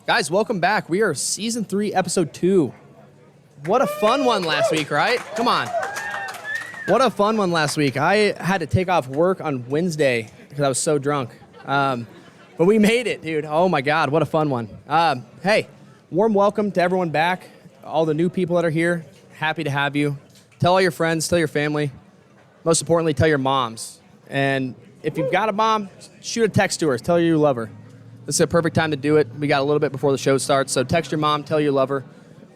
Guys, welcome back. We are Season 3, Episode 2. What a fun one last week, right? Come on. What a fun one last week. I had to take off work on Wednesday because I was so drunk. But we made it, dude. Oh, my God. What a fun one. Hey, warm welcome to everyone back. All the new people that are here. Happy to have you. Tell all your friends. Tell your family. Most importantly, tell your moms. And if you've got a mom, shoot a text to her. Tell her you love her. This is a perfect time to do it. We got a little bit before the show starts, so text your mom, tell you love her.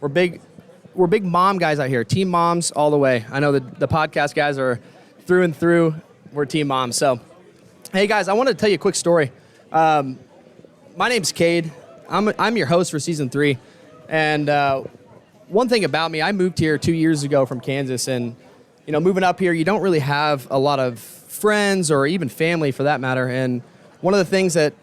We're big mom guys out here. Team moms all the way. I know the podcast guys are through and through. We're team moms. So, hey guys, I wanted to tell you a quick story. My name's Cade. I'm your host for Season 3. And one thing about me, I moved here 2 years ago from Kansas, and moving up here, you don't really have a lot of friends or even family for that matter. And one of the things that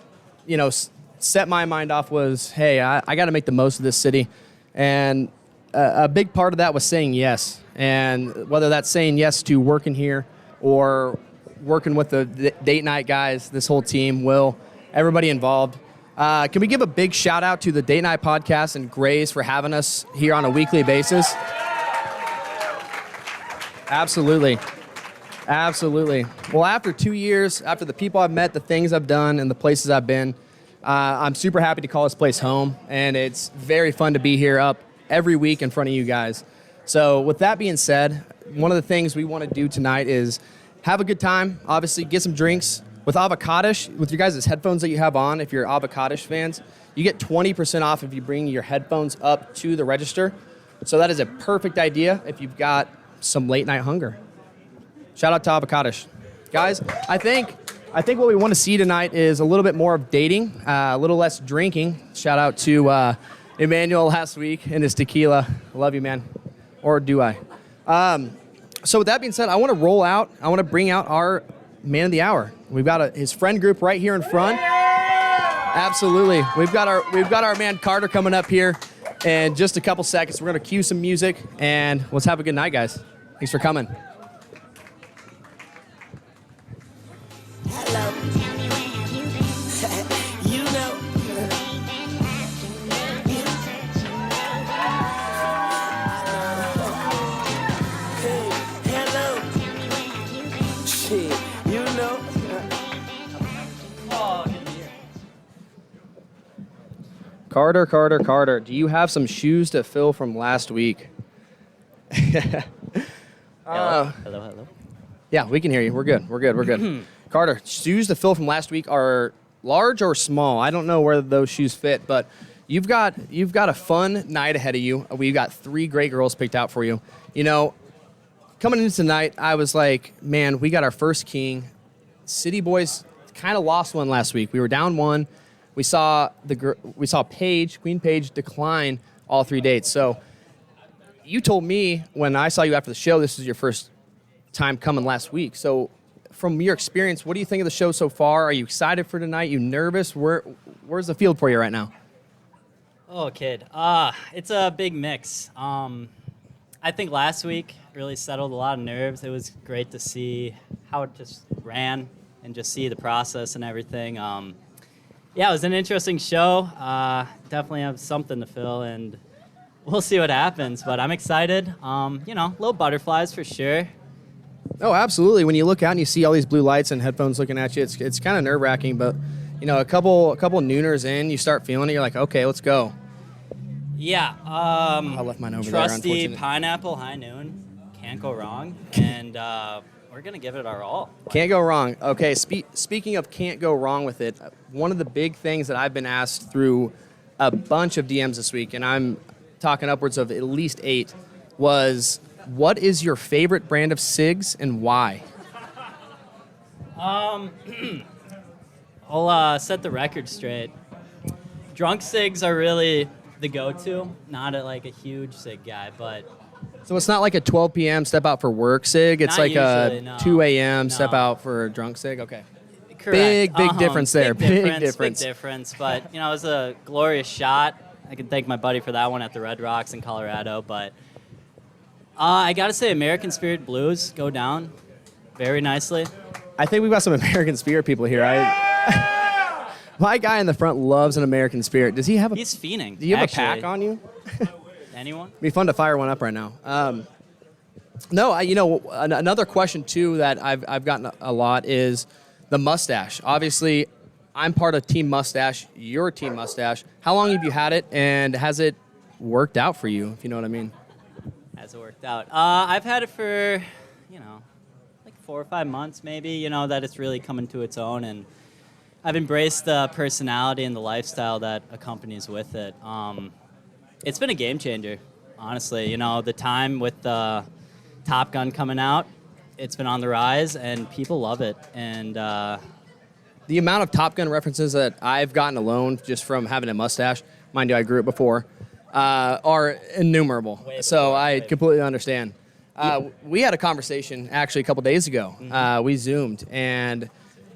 set my mind off was, hey, I got to make the most of this city. And a big part of that was saying yes. And whether that's saying yes to working here or working with the date night guys, this whole team, Will, everybody involved. Can we give a big shout out to the Date Night Podcast and Grays for having us here on a weekly basis? Absolutely. Absolutely. Well, after 2 years, after the people I've met, the things I've done, and the places I've been, I'm super happy to call this place home, and it's very fun to be here up every week in front of you guys. So with that being said, one of the things we want to do tonight is have a good time, obviously get some drinks. With Avocados, with your guys' headphones that you have on, if you're Avocados fans, you get 20% off if you bring your headphones up to the register. So that is a perfect idea if you've got some late night hunger. Shout out to Avocados. Guys, I think what we want to see tonight is a little bit more of dating, a little less drinking. Shout out to Emmanuel last week and his tequila. I love you, man. Or do I? So with that being said, I want to bring out our man of the hour. We've got his friend group right here in front. Absolutely. We've got our man Carter coming up here in just a couple seconds. We're going to cue some music, and let's have a good night, guys. Thanks for coming. Hello. You know. Hey, hello. Shit, you know. Carter, do you have some shoes to fill from last week? Hello. Yeah, we can hear you. We're good. Carter, shoes to fill from last week are large or small? I don't know where those shoes fit, but you've got a fun night ahead of you. We've got 3 great girls picked out for you. Coming into tonight, I was like, man, we got our first king. City Boys kind of lost one last week. We were down 1. We saw Queen Paige decline all 3 dates. So you told me when I saw you after the show, this was your first time coming last week. So from your experience, what do you think of the show so far? Are you excited for tonight? You nervous? Where's the field for you right now? Oh, kid. It's a big mix. I think last week really settled a lot of nerves. It was great to see how it just ran and just see the process and everything. Yeah, it was an interesting show. Definitely have something to fill, and we'll see what happens. But I'm excited. Little butterflies for sure. Oh, absolutely. When you look out and you see all these blue lights and headphones looking at you, it's kind of nerve-wracking. But a couple nooners in, you start feeling it. You're like, okay, let's go. Yeah. I left mine over there. Trusty pineapple high noon. Can't go wrong. And we're going to give it our all. Can't go wrong. Okay, speaking of can't go wrong with it, one of the big things that I've been asked through a bunch of DMs this week, and I'm talking upwards of at least 8, was what is your favorite brand of cigs and why? I'll set the record straight. Drunk cigs are really the go-to. Not a huge cig guy, but... So it's not like a 12 p.m. step out for work cig. It's not like usually, a no. 2 a.m. No. step out for a drunk cig. Okay. Correct. Big difference there. Big difference. But, it was a glorious shot. I can thank my buddy for that one at the Red Rocks in Colorado. But I got to say, American Spirit Blues go down very nicely. I think we've got some American Spirit people here. My guy in the front loves an American Spirit. Does he have a? He's fiending. Do you have actually. a pack on you? Anyone? It'd be fun to fire one up right now. No, another question too that I've gotten a lot is the mustache. Obviously, I'm part of Team Mustache. You're Team Mustache. How long have you had it, and has it worked out for you? If you know what I mean. Has it worked out? I've had it for, like 4 or 5 months maybe. That it's really coming to its own, and I've embraced the personality and the lifestyle that accompanies with it. It's been a game changer, honestly. The time with the Top Gun coming out, it's been on the rise, and people love it. And the amount of Top Gun references that I've gotten alone just from having a mustache, mind you, I grew it before, are innumerable. So I completely understand. We had a conversation actually a couple days ago. We Zoomed, and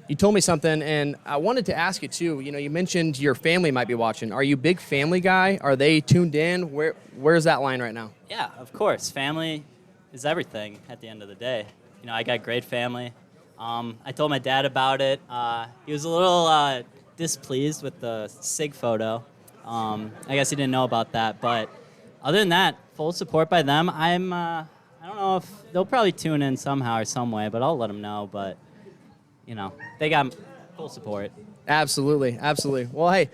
you told me something, and I wanted to ask you too. You mentioned your family might be watching. Are you a big family guy? Are they tuned in? Where's that line right now? Yeah, of course. Family is everything at the end of the day. I got great family. I told my dad about it. He was a little displeased with the SIG photo. I guess he didn't know about that. But other than that, full support by them. I don't know if they'll probably tune in somehow or some way, but I'll let them know. But, they got full support. Absolutely. Well, hey,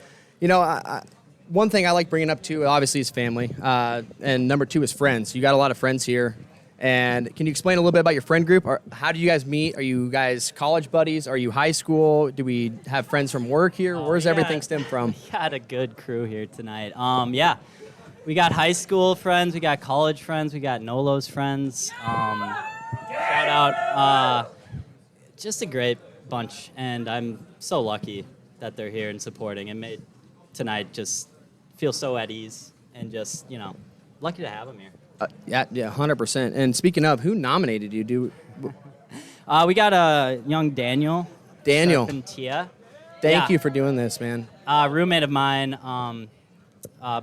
one thing I like bringing up too, obviously, is family. And number 2 is friends. You got a lot of friends here. And can you explain a little bit about your friend group? How do you guys meet? Are you guys college buddies? Are you high school? Do we have friends from work here? Where's everything stem from? We got a good crew here tonight. Yeah, we got high school friends. We got college friends. We got Nolo's friends. Shout out. Just a great bunch. And I'm so lucky that they're here and supporting. It made tonight just feel so at ease and just, lucky to have them here. Yeah, 100%. And speaking of, who nominated you? We got a young Daniel. Thank you for doing this, man. Roommate of mine,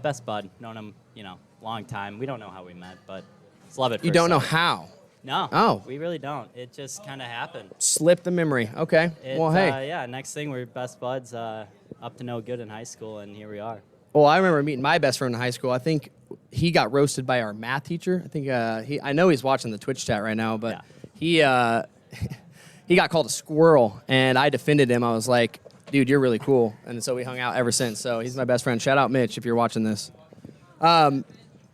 best bud. Known him, long time. We don't know how we met, but just love it. You don't know how? No. Oh. We really don't. It just kind of happened. Slipped the memory. Okay. Well, hey. Yeah, next thing, we're best buds up to no good in high school, and here we are. Well, I remember meeting my best friend in high school. I think he got roasted by our math teacher. I think I know he's watching the Twitch chat right now, but he got called a squirrel, and I defended him. I was like, dude, you're really cool. And so we hung out ever since. So he's my best friend. Shout out Mitch if you're watching this. I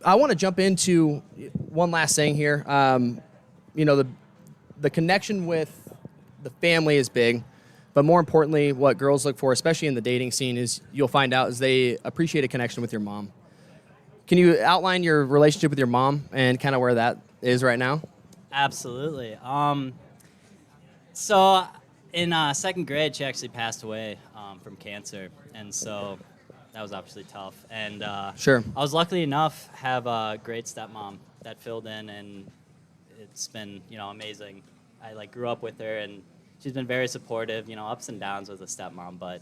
want to jump into one last thing here. The connection with the family is big. But more importantly, what girls look for, especially in the dating scene, is you'll find out is they appreciate a connection with your mom. Can you outline your relationship with your mom and kind of where that is right now? Absolutely. So in second grade, she actually passed away from cancer, and so that was obviously tough. And sure, I was lucky enough to have a great stepmom that filled in, and it's been amazing. I grew up with her, and she's been very supportive, ups and downs with a stepmom, but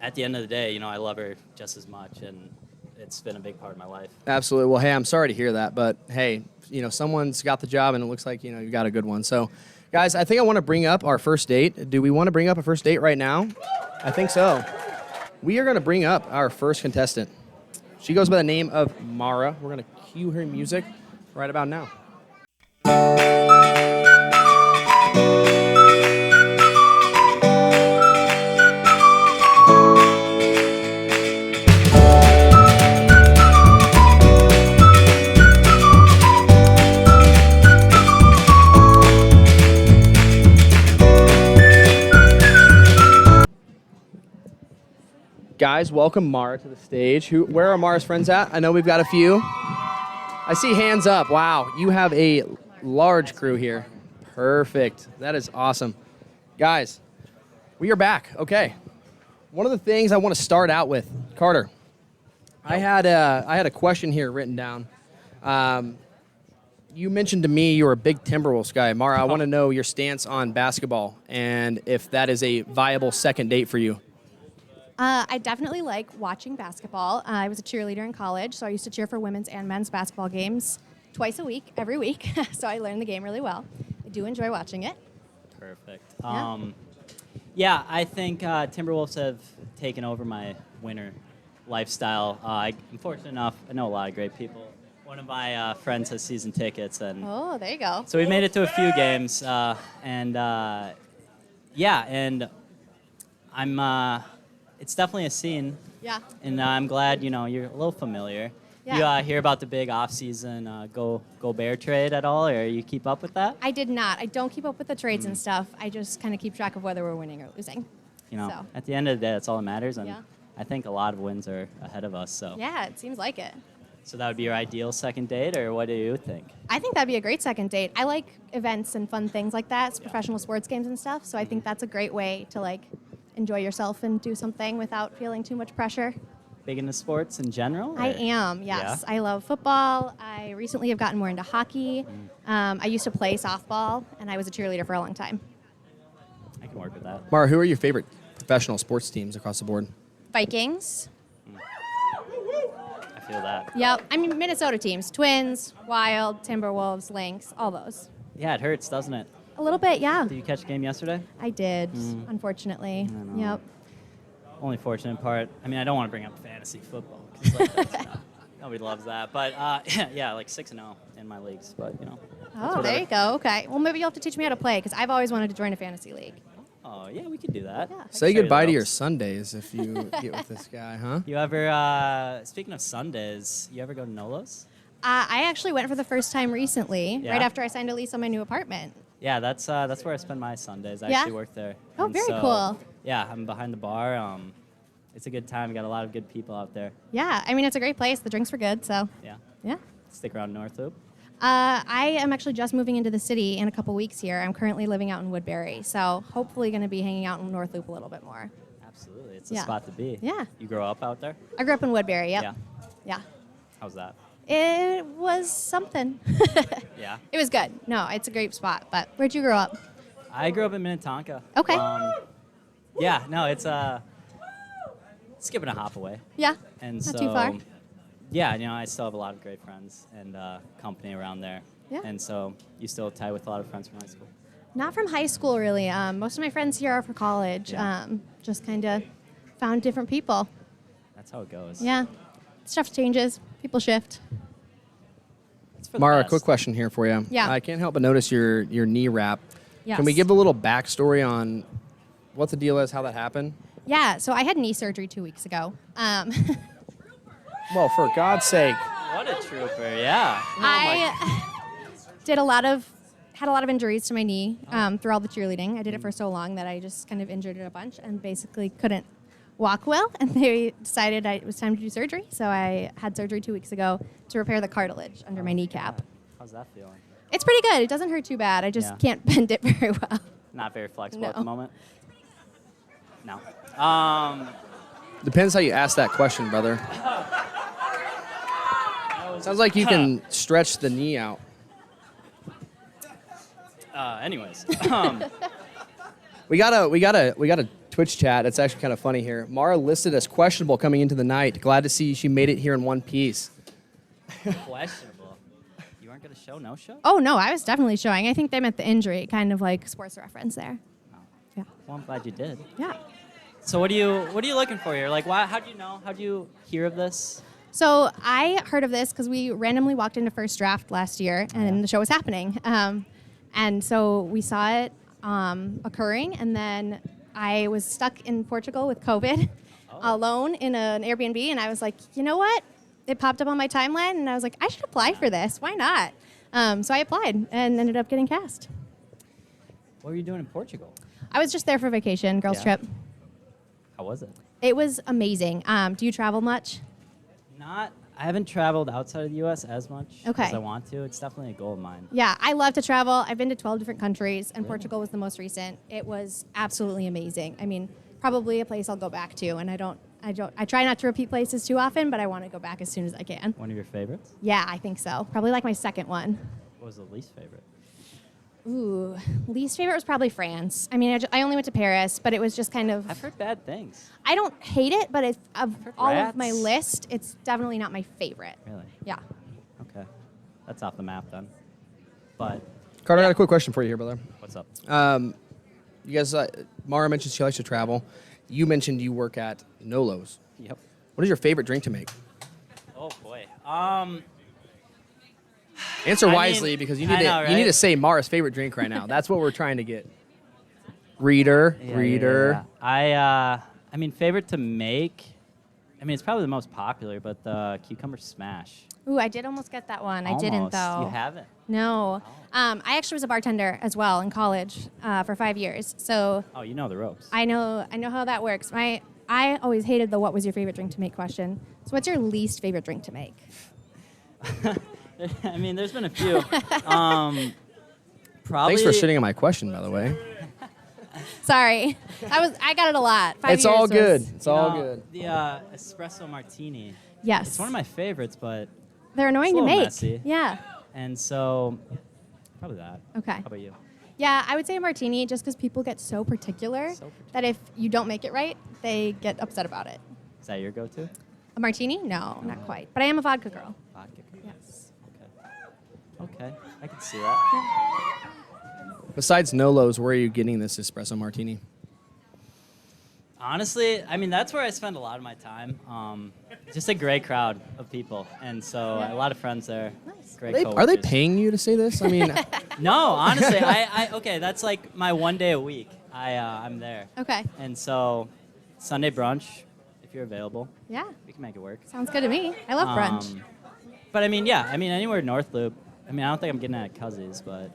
at the end of the day, I love her just as much, and it's been a big part of my life. Absolutely. Well, hey, I'm sorry to hear that, but hey, someone's got the job, and it looks like, you got a good one. So, guys, I think I want to bring up our first date. Do we want to bring up a first date right now? I think so. We are going to bring up our first contestant. She goes by the name of Mara. We're going to cue her music right about now. Guys, welcome Mara to the stage. Where are Mara's friends at? I know we've got a few. I see hands up. Wow, you have a large crew here. Perfect. That is awesome. Guys, we are back. Okay. One of the things I want to start out with, Carter, I had a question here written down. You mentioned to me you were a big Timberwolves guy. Mara, I want to know your stance on basketball and if that is a viable second date for you. I definitely like watching basketball. I was a cheerleader in college, so I used to cheer for women's and men's basketball games twice a week, every week. So I learned the game really well. I do enjoy watching it. Perfect. Yeah. Yeah, I think Timberwolves have taken over my winter lifestyle. I'm fortunate enough. I know a lot of great people. One of my friends has season tickets, and Oh, there you go. so we made it to a few games. And I'm. It's definitely a scene, Yeah. and I'm glad you're a little familiar. Yeah. You hear about the big off-season go Bear trade at all, or you keep up with that? I did not. I don't keep up with the trades and stuff. I just kind of keep track of whether we're winning or losing. So. At the end of the day, that's all that matters, and Yeah. I think a lot of wins are ahead of us. So. Yeah, it seems like it. So that would be your ideal second date, or what do you think? I think that'd be a great second date. I like events and fun things like that, professional sports games and stuff. So I think that's a great way to enjoy yourself and do something without feeling too much pressure. Big into sports in general? I or- am, yes. Yeah? I love football. I recently have gotten more into hockey. I used to play softball, and I was a cheerleader for a long time. I can work with that. Mara, who are your favorite professional sports teams across the board? Vikings. I feel that. Yep. I mean, Minnesota teams. Twins, Wild, Timberwolves, Lynx, all those. Yeah, it hurts, doesn't it? A little bit, yeah. Did you catch a game yesterday? I did, unfortunately. I know. Yep. Only fortunate part. I mean, I don't want to bring up fantasy football because nobody loves that. But yeah, 6-0 in my leagues. But Oh, there you go. Okay. Well, maybe you'll have to teach me how to play because I've always wanted to join a fantasy league. Oh yeah, we could do that. Yeah. I can Say show you goodbye the to your ropes. Sundays if you get with this guy, huh? You ever? Speaking of Sundays, you ever go to Nolos? I actually went for the first time recently, Yeah? right after I signed a lease on my new apartment. Yeah, that's where I spend my Sundays. I Yeah? actually work there. Oh, And very so, cool. Yeah, I'm behind the bar. It's a good time. We got a lot of good people out there. Yeah, I mean, it's a great place. The drinks were good, so Yeah. yeah. Stick around North Loop. I am actually just moving into the city in a couple weeks here. I'm currently living out in Woodbury, so hopefully going to be hanging out in North Loop a little bit more. Absolutely. It's a Yeah. spot to be. Yeah. You grow up out there? I grew up in Woodbury, yep. Yeah. Yeah. How's that? It was something. Yeah. It was good. No, it's a great spot, but where'd you grow up? I grew up in Minnetonka. Okay. Yeah, no, it's skipping a hop away. Yeah, And not so, too far. Yeah, I still have a lot of great friends and company around there. Yeah. And so you still tie with a lot of friends from high school. Not from high school, really. Most of my friends here are for college. Yeah. Just kind of found different people. That's how it goes. Yeah. Stuff changes. People shift. It's for the Mara, best. quick question here for you. Yeah. I can't help but notice your knee wrap. Yes. Can we give a little backstory on what the deal is, how that happened? Yeah, so I had knee surgery 2 weeks ago. Well, for God's sake. What a trooper, yeah. I had a lot of injuries to my knee through all the cheerleading. I did it for so long that I just kind of injured it a bunch and basically couldn't walk well. And they decided it was time to do surgery. So I had surgery 2 weeks ago to repair the cartilage under my kneecap. How's that feeling? It's pretty good. It doesn't hurt too bad. I just Yeah. can't bend it very well. Not very flexible at No. the moment? No. Depends how you ask that question, brother. Sounds like you can stretch the knee out. Anyways. We got a Twitch chat. It's actually kind of funny here. Mara listed as questionable coming into the night. Glad to see she made it here in one piece. Questionable. You weren't going to show, no show? Oh, no, I was definitely showing. I think they meant the injury, kind of like sports reference there. Oh. Yeah. Well, I'm glad you did. Yeah. So what are you looking for here? Like, how do you know? How do you hear of this? So I heard of this because we randomly walked into First Draft last year, and the show was happening. And so we saw it occurring, and then I was stuck in Portugal with COVID, alone in an Airbnb, and I was like, you know what? It popped up on my timeline, and I was like, I should apply for this. Why not? So I applied and ended up getting cast. What were you doing in Portugal? I was just there for vacation, girls' Yeah. trip. How was it? It was amazing. Do you travel much? I haven't traveled outside of the U.S. as much Okay. as I want to. It's definitely a goal of mine. Yeah, I love to travel. I've been to 12 different countries, and Portugal was the most recent. It was absolutely amazing. I mean, probably a place I'll go back to, and I try not to repeat places too often, but I want to go back as soon as I can. One of your favorites? Yeah, I think so. Probably like my second one. What was the least favorite? Ooh, least favorite was probably France. I mean, I only went to Paris, but it was just kind of. I've heard bad things. I don't hate it, but of heard all of my rats. list, it's definitely not my favorite. Really? Yeah. Okay. That's off the map then. But Carter, I got a quick question for you here, brother. what's up? You guys, Mara mentioned she likes to travel. You mentioned you work at Nolo's. Yep. What is your favorite drink to make? Oh boy. Answer I wisely mean, because you I need know, to you need right? to say Mara's favorite drink right now. That's what we're trying to get. Reader. I mean, favorite to make. I mean, it's probably the most popular, but the cucumber smash. Ooh, I did almost get that one. I didn't Almost. though. You haven't. No. I actually was a bartender as well in college for 5 years. So Oh, you know the ropes. I know how that works. I always hated the what was your favorite drink to make question. So what's your least favorite drink to make? I mean, there's been a few. Probably. Thanks for shitting on my question, by the way. Sorry. I got it a lot. 5 It's years all was- good. It's You all know, good. The espresso martini. Yes. It's one of my favorites, but They're annoying it's a to little make. messy. Yeah. And so probably that. Okay. How about you? Yeah, I would say a martini just because people get so particular, So particular. that if you don't make it right, they get upset about it. Is that your go-to? A martini? No, not quite. But I am a vodka girl. Vodka. Yes. Okay. I can see that. Besides Nolo's, where are you getting this espresso martini? Honestly, I mean, that's where I spend a lot of my time. Just a great crowd of people. And so a lot of friends there. Nice. Great Are they coworkers. paying you to say this? I mean, No, honestly, okay, that's like my one day a week. I'm there. Okay. And so Sunday brunch, if you're available, Yeah. we can make it work. Sounds good to me. I love brunch. But I mean, yeah, anywhere North Loop. I mean, I don't think I'm getting it at Cuzzy's, but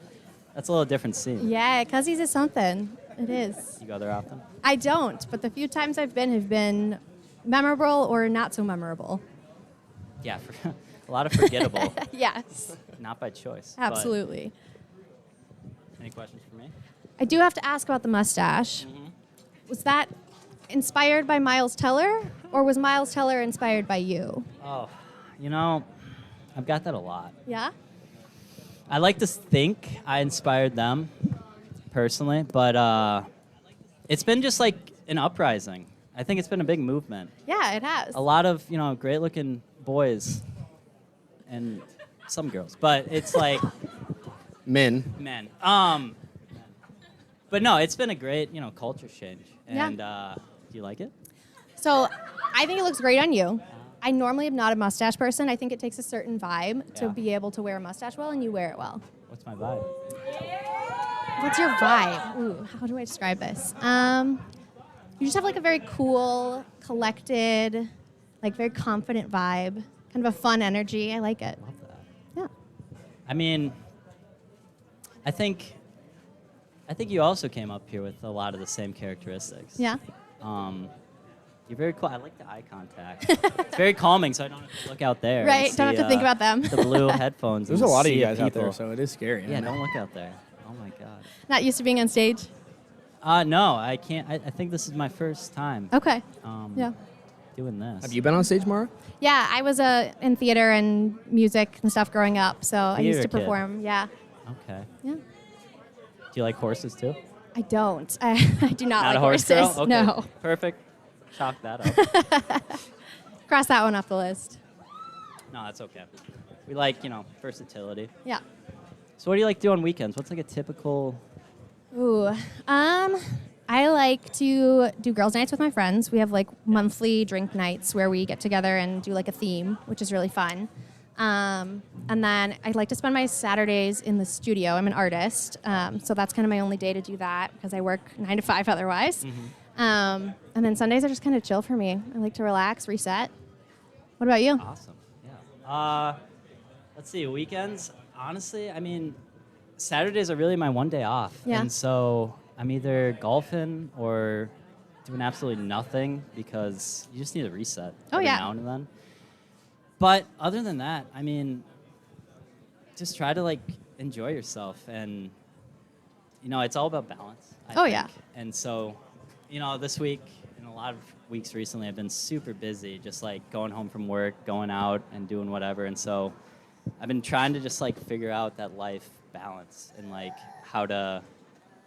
that's a little different scene. Yeah, Cuzzy's is something. It is. You go there often? I don't, but the few times I've been have been memorable or not so memorable. Yeah, a lot of forgettable, Yes, not by choice. but- absolutely. Any questions for me? I do have to ask about the mustache. Was that inspired by Miles Teller, or was Miles Teller inspired by you? Oh, I've got that a lot. Yeah? I like to think I inspired them personally, but it's been just like an uprising. I think it's been a big movement. Yeah, it has. A lot of, great-looking boys and some girls, but it's like men. men. But no, it's been a great, culture change. Yeah. And do you like it? So I think it looks great on you. I normally am not a mustache person. I think it takes a certain vibe to Yeah. be able to wear a mustache well, and you wear it well. What's my vibe? What's your vibe? Ooh, how do I describe this? You just have like a very cool, collected, like very confident vibe. Kind of a fun energy. I like it. Love that. Yeah. I mean, I think you also came up here with a lot of the same characteristics. Yeah. You're very cool. I like the eye contact. It's very calming, so I don't have to look out there. and Right, don't have see, to think about them. The blue headphones. There's and a the lot of sea you guys out people. there, so it is scary. Yeah, don't look out there. Oh my god. Not used to being on stage? No, I can't. I think this is my first time. Okay. Yeah. Doing this. Have you been on stage, Mara? Yeah, I was in theater and music and stuff growing up, so I used to Theater kid. perform. Yeah. Okay. Yeah. Do you like horses too? I don't. I do not, Not like a horse horses. girl? Okay. No. Perfect. Chalk that up. Cross that one off the list. No, that's okay. We like, versatility. Yeah. So what do you like to do on weekends? What's like a typical... Ooh. I like to do girls' nights with my friends. We have like monthly drink nights where we get together and do like a theme, which is really fun. And then I like to spend my Saturdays in the studio. I'm an artist, so that's kind of my only day to do that because I work 9 to 5 otherwise. And then Sundays are just kind of chill for me. I like to relax, reset. What about you? Awesome. Yeah. Let's see. Weekends, honestly, Saturdays are really my one day off. Yeah. And so I'm either golfing or doing absolutely nothing because you just need a reset every yeah. now and then. But other than that, just try to like enjoy yourself, and it's all about balance. I Yeah. think. And so, this week and a lot of weeks recently, I've been super busy, just like going home from work, going out and doing whatever. And so, I've been trying to just like figure out that life balance and like how to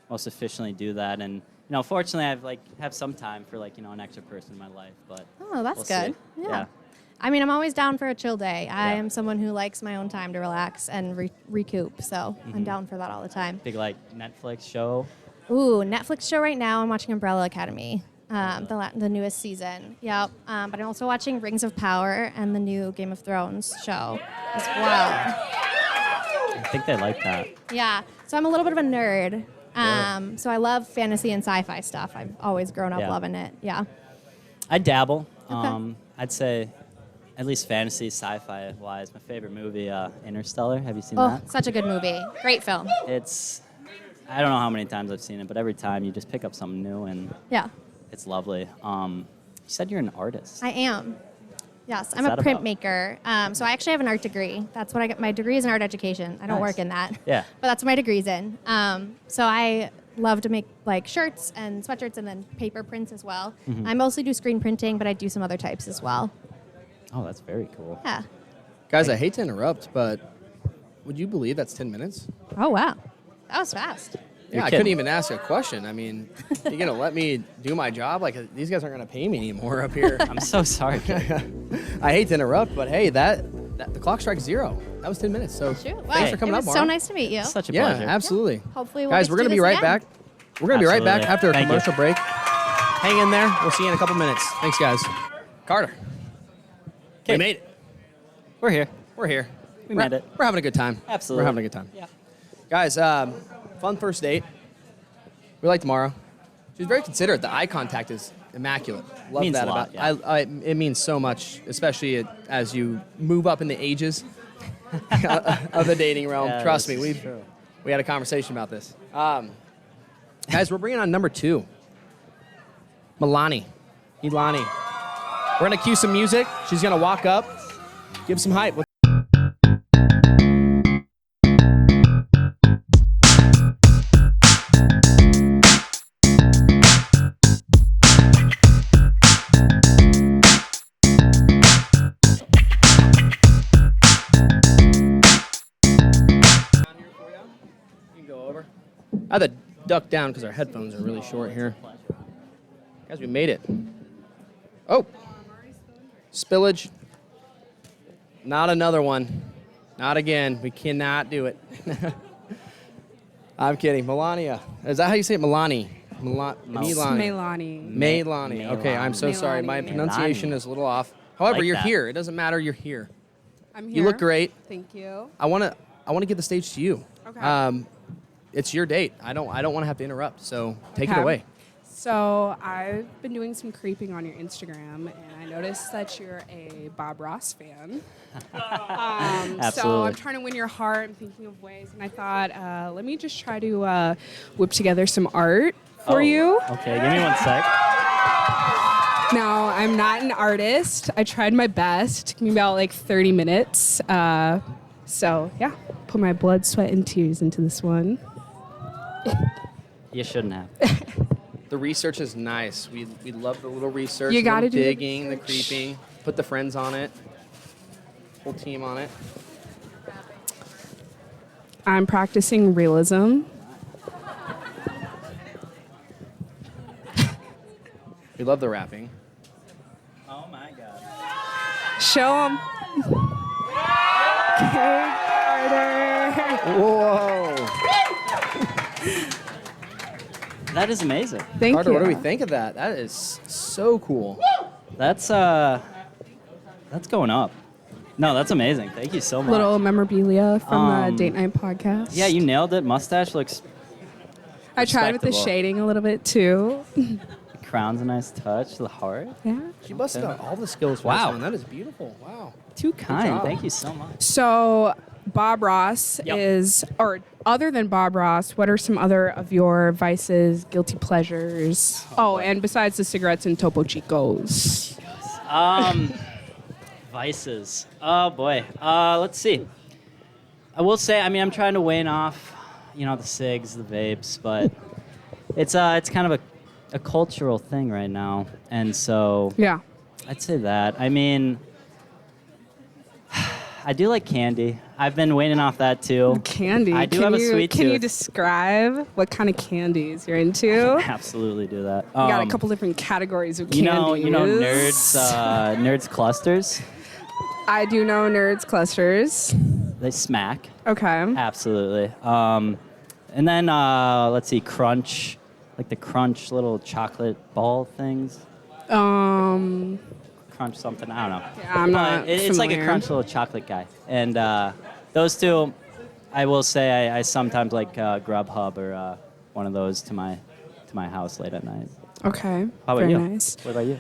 most efficiently do that. And fortunately, I've have some time for an extra person in my life. But Oh, that's we'll good. see. Yeah. I'm always down for a chill day. I Yeah. am someone who likes my own time to relax and recoup, so I'm down for that all the time. Big Netflix show. Ooh, Netflix show right now. I'm watching Umbrella Academy, the newest season. Yep. But I'm also watching Rings of Power and the new Game of Thrones show as well. I think they like that. Yeah. So I'm a little bit of a nerd. So I love fantasy and sci-fi stuff. I've always grown up loving it. Yeah. I dabble. Okay. I'd say, at least fantasy, sci-fi wise, my favorite movie, Interstellar. Have you seen Oh, that? such a good movie. Great film. I don't know how many times I've seen it, but every time you just pick up something new and Yeah. it's lovely. You said you're an artist. I am. Yes, I'm that a about? printmaker. So I actually have an art degree. That's what I got. My degree is in art education. I don't Nice. work in that. Yeah. But that's what my degree's in. So I love to make like shirts and sweatshirts and then paper prints as well. Mm-hmm. I mostly do screen printing, but I do some other types as well. Oh, that's very cool. Yeah. Guys, I hate to interrupt, but would you believe that's 10 minutes? Oh wow, that was fast. You're Yeah, I kidding. couldn't even ask a question. I mean, you're going to let me do my job? Like, these guys aren't going to pay me anymore up here. I'm so sorry, kid. I hate to interrupt, but hey, the clock strikes 0. That was 10 minutes. So Shoot. Wow. thanks for coming it up, was Mara. so nice to meet you. Such a Yeah, pleasure. absolutely. Hopefully we'll Guys, get we're to going to do be this right again. back. We're going to be right back Absolutely. after a Thank you. commercial break. Hang in there. We'll see you in a couple minutes. Thanks, guys. Carter. We Okay. made it. We're here. We're here. We made it. We're having a good time. Absolutely. We're having a good time. Yeah. Guys, fun first date. We liked Mara. She was very considerate. The eye contact is immaculate. Love Means that a lot, about it means so much, especially as you move up in the ages of the dating realm. Yeah, Trust this me, is true. we had a conversation about this. Guys, we're bringing on number 2. Milani. We're going to cue some music. She's going to walk up, give some hype. I had to duck down because our headphones are really short here. Guys, we made it. Oh, spillage. Not another one. Not again. We cannot do it. I'm kidding. Melania. Is that how you say it? Milani. Meilani. Meilani. Okay, I'm so sorry. My Meilani. pronunciation is a little off. However, Like you're that. here. It doesn't matter. You're here. I'm here. You look great. Thank you. I want to give the stage to you. Okay. It's your date. I don't want to have to interrupt. So take it Okay. away. So I've been doing some creeping on your Instagram, and I noticed that you're a Bob Ross fan. So Absolutely. I'm trying to win your heart. I'm thinking of ways, and I thought, let me just try to whip together some art for you. Okay, give me one sec. Now, I'm not an artist. I tried my best. Took me about like 30 minutes. So yeah, put my blood, sweat, and tears into this one. You shouldn't have. The research is nice. We love the little research. You the gotta little do the digging, the research. creeping. Put the friends on it. Whole team on it. I'm practicing realism. We love the rapping. Oh my god. Show 'em. Okay, Carter. Whoa. That is amazing. Thank Carter, you. what do we think of that? That is so cool. That's going up. No, that's amazing. Thank you so much. Little memorabilia from the Um, Date Night podcast. Yeah, you nailed it. Mustache looks. I tried with the respectable. shading a little bit too. The crown's a nice touch. The heart. Yeah. She busted out all the skills for Wow. this one. That is beautiful. Wow. Too kind. job. Thank you so much. So Bob Ross Yep. is, or other than Bob Ross, what are some other of your vices, guilty pleasures? Oh, and besides the cigarettes and Topo Chicos. Vices. Oh boy. Let's see. I will say, I mean, I'm trying to wane off, the cigs, the vapes, but it's kind of a cultural thing right now, and so Yeah. I'd say that. I mean, I do like candy. I've been waning off that too. Candy. I do Can have a you- sweet Can you tooth. describe what kind of candies you're into? You Absolutely do that. got a couple different categories of You candies. know, nerds clusters. I do know Nerds Clusters. They smack. Okay. Absolutely. And then let's see, Crunch, like the Crunch little chocolate ball things. Crunch something, I don't know. Yeah, I'm not It's like a familiar. Crunch little chocolate guy. And those two, I will say I sometimes like Grubhub or one of those to my house late at night. Okay. How about Very you? nice. What about you?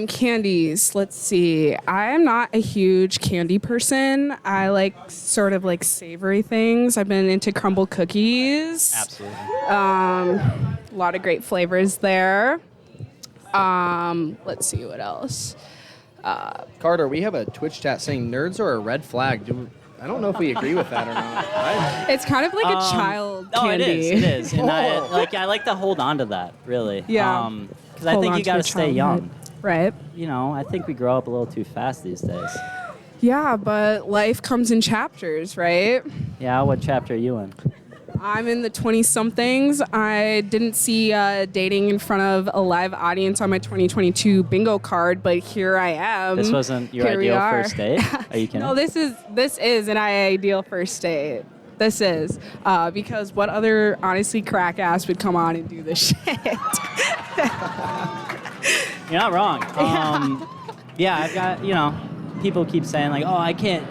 Candies. Let's see. I am not a huge candy person. I like sort of like savory things. I've been into crumble cookies. Absolutely. A lot of great flavors there. Let's see what else. Carter, we have a Twitch chat saying nerds are a red flag. I don't know if we agree with that or not. Right? It's kind of like a child Oh, candy. it is. And I Oh. like to hold on to that, really. Yeah. Because I Hold think on you to got to your stay childhood. young. Right. You know, I think we grow up a little too fast these days. Yeah, but life comes in chapters, right? Yeah, what chapter are you in? I'm in the 20-somethings. I didn't see dating in front of a live audience on my 2022 bingo card, but here I am. This wasn't your Here we ideal are. first date? Are you kidding? No, this is an ideal first date. This is because what other honestly crack ass would come on and do this shit? You're not wrong. Yeah, I've got, people keep saying like, oh,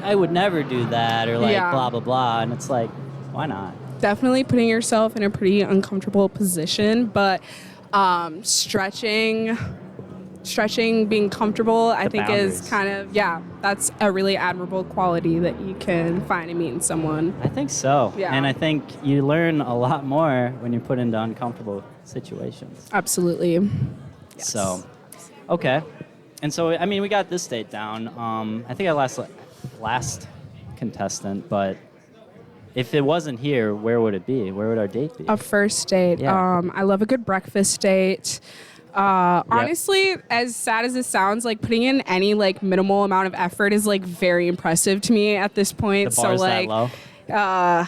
I would never do that, or like Yeah. blah, blah, blah. And it's like, why not? Definitely putting yourself in a pretty uncomfortable position, but stretching, being comfortable, I think is boundaries. kind of, that's a really admirable quality that you can find and meet in someone. I think so. Yeah. And I think you learn a lot more when you're put into uncomfortable situations. Absolutely. Yes. So, okay. And so, I mean, we got this date down. I think I last contestant, but if it wasn't here, where would it be? Where would our date be? A first date. Yeah. I love a good breakfast date. Honestly, as sad as it sounds, like putting in any like minimal amount of effort is like very impressive to me at this point. The bar's so like, that low?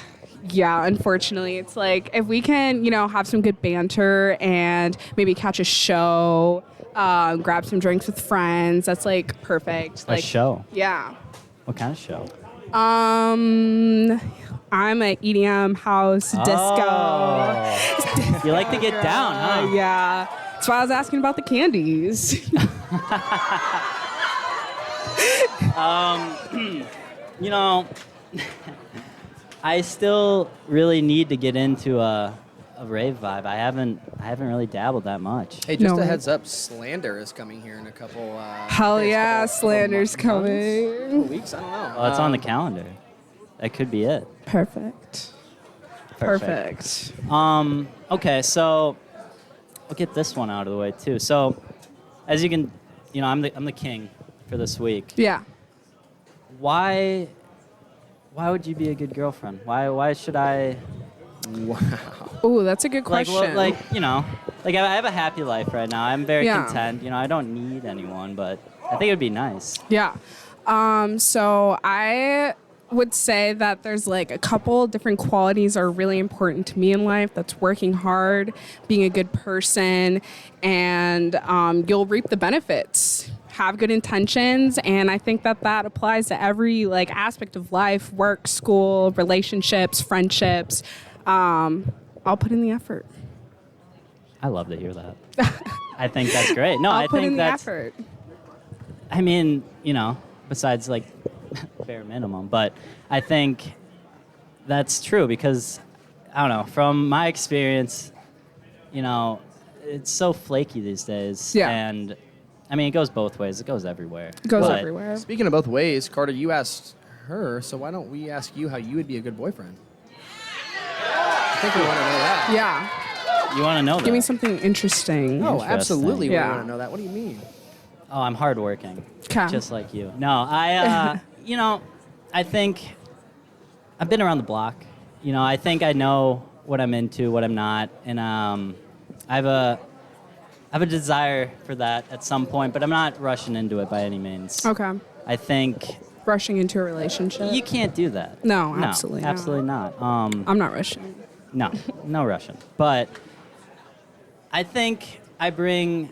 yeah, unfortunately, it's like if we can, have some good banter and maybe catch a show, grab some drinks with friends. That's like perfect. A Like show? Yeah. What kind of show? I'm a EDM house disco. Oh. You like to get down, huh? Yeah. That's why I was asking about the candies. I still really need to get into a rave vibe. I haven't really dabbled that much. Hey, just No a way. heads up, Slander is coming here in a couple. Hell days, yeah, couple Slander's months, coming. couple weeks. I don't know. Well, it's on the calendar. That could be it. Perfect. Perfect. Okay, so I'll get this one out of the way too. So, as you can, I'm the king for this week. Yeah. Why would you be a good girlfriend? Why should I? Wow. Ooh, that's a good question. I have a happy life right now. I'm very Yeah. content. I don't need anyone, but I think it'd be nice. Yeah. So I would say that there's like a couple different qualities are really important to me in life. That's working hard, being a good person, and you'll reap the benefits. Have good intentions, and I think that applies to every like aspect of life: work, school, relationships, friendships. I'll put in the effort. I love to hear that. I think that's great. No, I'll I put think in the that's. effort. I mean, besides like bare minimum, but I think that's true because I don't know. From my experience, it's so flaky these days. Yeah. And I mean, it goes both ways. It goes everywhere. It goes But everywhere. Speaking of both ways, Carter, you asked her, so why don't we ask you how you would be a good boyfriend? I think we want to know that. Yeah. You want to know that? Give me something interesting. Oh, Interesting. absolutely. Yeah. We want to know that. What do you mean? Oh, I'm hardworking. 'Kay. Just like you. No, I, I think I've been around the block. I think I know what I'm into, what I'm not, and I have a desire for that at some point, but I'm not rushing into it by any means. Okay. I think Rushing into a relationship. you can't do that. No, absolutely not. absolutely not. I'm not rushing. No Russian. But I think I bring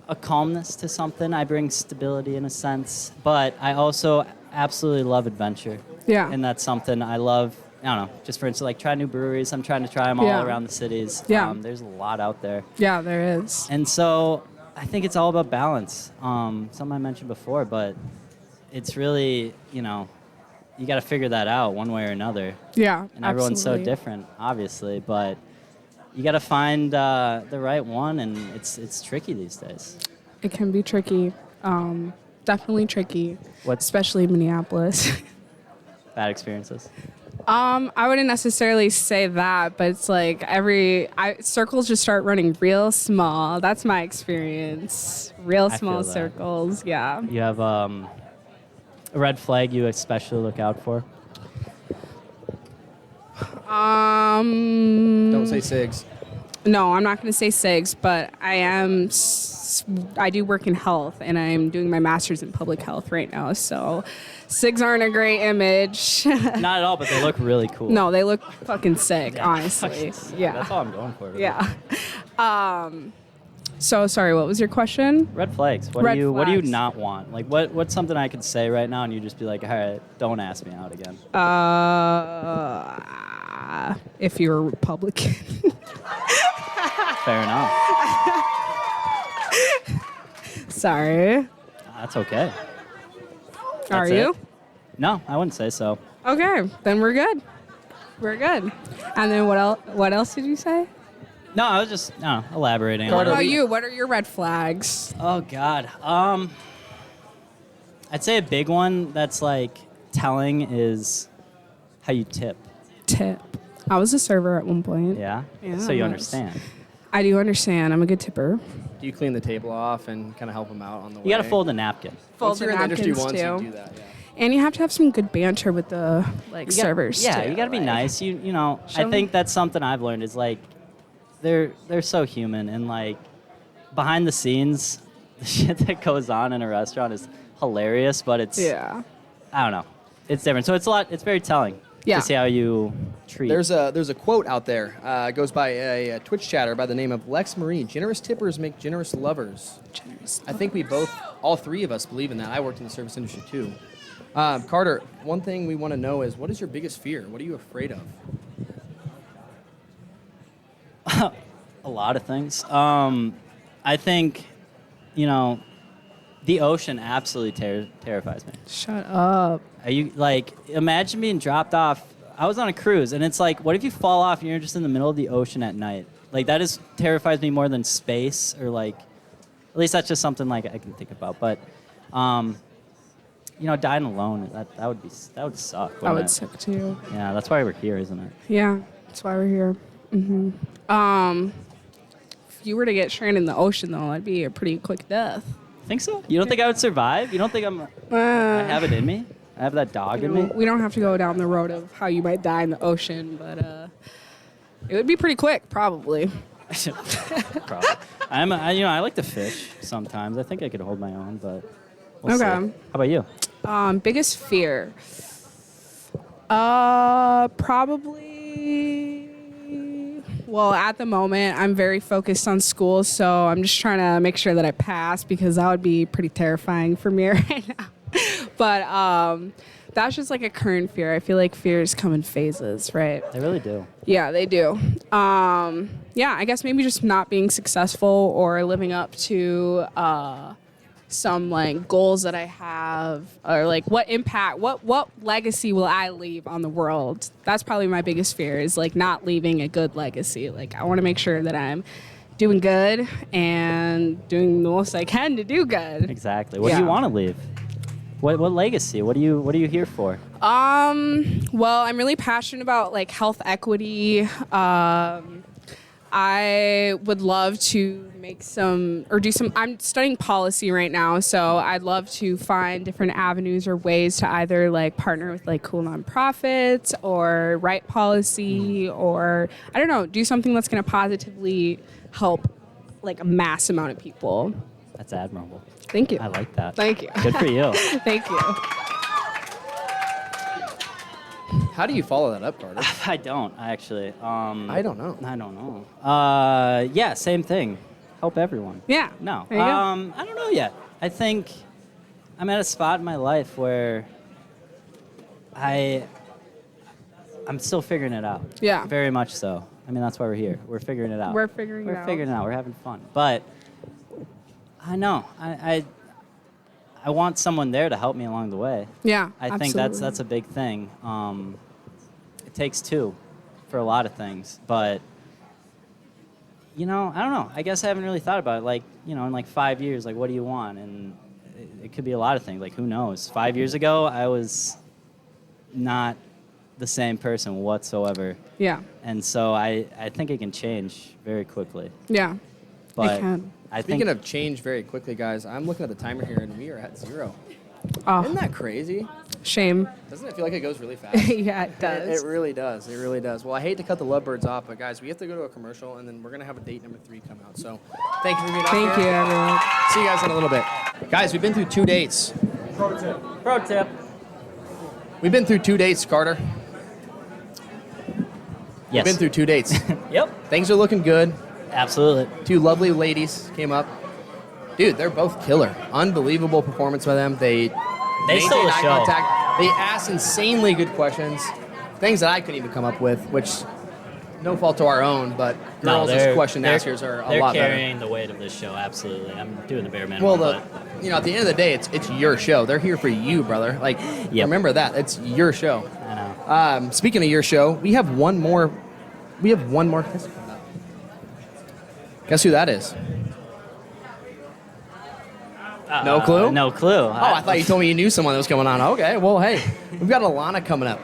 a calmness to something. I bring stability in a sense, but I also absolutely love adventure. Yeah. And that's something I love I don't know, just for instance, like try new breweries. I'm trying to try them all Yeah. around the cities. Yeah. There's a lot out there. Yeah, there is. And so I think it's all about balance. Something I mentioned before, but it's really, you got to figure that out one way or another. Yeah, And everyone's so absolutely. different, obviously, but you got to find the right one, and it's tricky these days. It can be tricky. Definitely tricky. What's Especially in Minneapolis. bad experiences? I wouldn't necessarily say that, but it's like circles just start running real small. That's my experience. Real I small feel that. circles. Yeah. You have a red flag you especially look out for? Don't say SIGs. No, I'm not going to say SIGs, but I do work in health, and I'm doing my master's in public health right now. So SIGs aren't a great image. Not at all, but they look really cool. No, they look fucking sick, Yeah, honestly. fucking sick. Yeah. That's all I'm going for. Really. Yeah. So sorry, what was your question? Red flags. What Red do you flags. not want? Like what's something I could say right now and you just be like, all right, don't ask me out again. If you're a Republican. Fair enough. Sorry. That's okay. Are That's you? it? No, I wouldn't say so. Okay, then we're good. We're good. And then what else did you say? No, I was just elaborating. What on about it. you? What are your red flags? Oh God. I'd say a big one that's like telling is how you tip. Tip. I was a server at one point. Yeah. Yeah, So you I was. understand. I do understand. I'm a good tipper. Do you clean the table off and kind of help them out on the way? You got to fold a napkin. Once you're in the industry napkins, once, too. you do that. Yeah. And you have to have some good banter with the You gotta- servers. Yeah, too, you got to be like- nice. You know, Show I think 'em- that's something I've learned is like they're so human and like behind the scenes, the shit that goes on in a restaurant is hilarious, but it's Yeah. I don't know. It's different. So it's very telling Yeah. to see how you treat. There's a quote out there. It goes by a Twitch chatter by the name of Lex Marie. Generous tippers make generous lovers. I think we all three of us believe in that. I worked in the service industry too. Carter, one thing we want to know is what is your biggest fear? What are you afraid of? a lot of things. I think, the ocean absolutely terrifies me. Shut up. Are you like imagine being dropped off? I was on a cruise, and it's like, what if you fall off and you're just in the middle of the ocean at night? Like that terrifies me more than space, or like, at least that's just something like I can think about. But, dying alone that would suck. I wouldn't would it? suck too. Yeah, that's why we're here, isn't it? Yeah, that's why we're here. If you were to get stranded in the ocean, though, that'd be a pretty quick death. Think so? You don't think I would survive? You don't think I have it in me? I have that dog in me? We don't have to go down the road of how you might die in the ocean, but it would be pretty quick, probably. Probably. I like to fish sometimes. I think I could hold my own, but we'll see. Okay. How about you? Biggest fear? Probably. Well, at the moment, I'm very focused on school, so I'm just trying to make sure that I pass because that would be pretty terrifying for me right now. But that's just like a current fear. I feel like fears come in phases, right? They really do. Yeah, they do. I guess maybe just not being successful or living up to some like goals that I have, or like what legacy will I leave on the world? That's probably my biggest fear, is like not leaving a good legacy. Like I want to make sure that I'm doing good and doing the most I can to do good. Exactly. What do Yeah. you want to leave? What legacy? What are you here for? Well, I'm really passionate about like health equity. I would love to I'm studying policy right now, so I'd love to find different avenues or ways to either like partner with like cool nonprofits or write policy, or I don't know, do something that's going to positively help like a mass amount of people. That's admirable. Thank you. I like that. Thank you. Good for you. Thank you. How do you follow that up, Carter? I don't actually. I don't know. I don't know. Yeah, same thing. Help everyone. Yeah. No. There you go. I don't know yet. I think I'm at a spot in my life where I'm still figuring it out. Yeah. Very much so. I mean, that's why we're here. We're figuring it out. We're figuring it out. We're figuring it out. We're having fun. But I know. I want someone there to help me along the way. Yeah, I think that's a big thing. It takes two for a lot of things, but I don't know. I guess I haven't really thought about it. Like, in like 5 years, like, what do you want? And it could be a lot of things. Like, who knows? 5 years ago, I was not the same person whatsoever. Yeah. And so I think it can change very quickly. Yeah. But it can. Speaking of change very quickly, guys, I'm looking at the timer here, and we are at 0. Oh, Isn't that crazy? shame. Doesn't it feel like it goes really fast? Yeah, it does. It really does. It really does. Well, I hate to cut the lovebirds off, but guys, we have to go to a commercial, and then we're gonna have a date number 3 come out. So, thank you for being Thank you, everyone. See you guys in a little bit, guys. We've been through 2 dates. Pro tip. We've been through 2 dates, Carter. Yes. We've been through 2 dates. Yep. Things are looking good. Absolutely. 2 lovely ladies came up. Dude, they're both killer. Unbelievable performance by them. They They stole maintained the eye show. contact. They asked insanely good questions, things that I couldn't even come up with, which no fault to our own, but girls as question askers are a lot They're better. carrying the weight of this show, absolutely. I'm doing the bare minimum. Well, but at the end of the day, it's your show. They're here for you, brother. Like, Yep. remember that. It's your show. I know. Speaking of your show, we have one more. Guess who that is? No clue? No clue. Oh, I thought you told me you knew someone that was coming on. Okay, well, hey, we've got Alana coming up.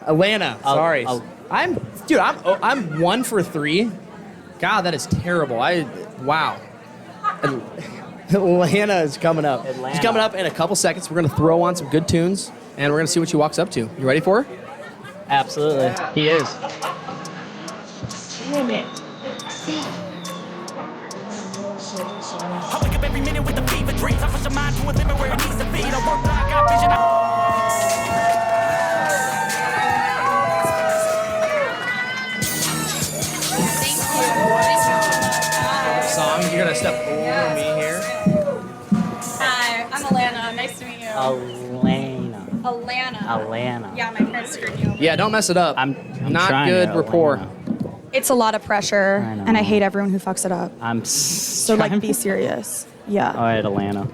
Alana, sorry. I'm 1 for 3. God, that is terrible. Wow. Alana is coming up. She's coming up in a couple seconds. We're gonna throw on some good tunes, and we're gonna see what she walks up to. You ready for her? Absolutely. He is. I wake up every minute with the fever dreams. I push my mind to a limit where it needs to be. I work blind, got vision. Song, you're gonna step over me here. Hi, I'm Alana. Nice to meet you. Alana. Alana. Yeah, my parents screwed you over. Yeah, don't mess it up. I'm not trying good to, rapport. Alana. It's a lot of pressure, I know. and I hate everyone who fucks it up. So So, be serious. Yeah. All right, Alana.